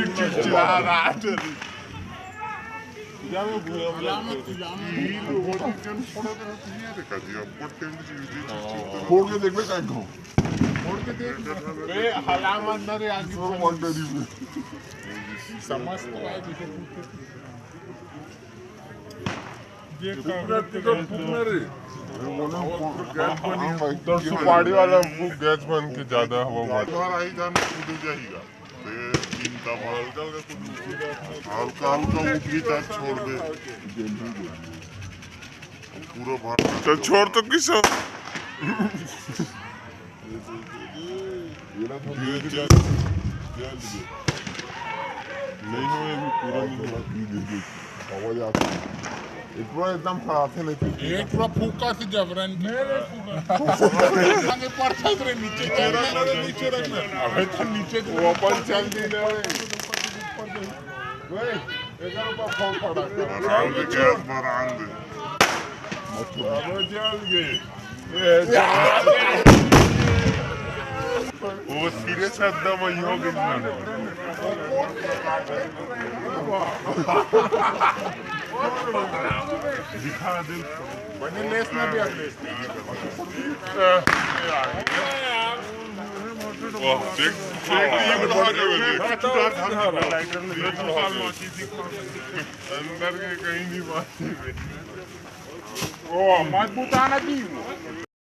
चिड़चिड़ा रहा है। फोड़ के देख ले काय को फोड़ के देख बे हलामत न रे आगे समझतो आहे तिथे जे फूकना रे तो सुपारी वाला गैस बन के ज्यादा हवा आई जाने कूद जाएगा चिंता हल्का हल्का उपगीता छोड़ दे पूरा भर तो छोड़ तो किस नहीं हुए भी पूरा नहीं आवाज आती पूरा एकदम खराब नहीं एक पूरा फूका से जबरन आगे पड़ता रे नीचे रखना अबे तो नीचे वो अपन चल दी ले ओए एकर ऊपर फोन पड़ा आराम से गैस पर आन दे अबे जल गए वो सीरियस एकदम ही हो गई दिखा दे बने लेस में भी अगले वाह देख ये बता रहे अंदर के कहीं नहीं बात ओ मजबूत आना चाहिए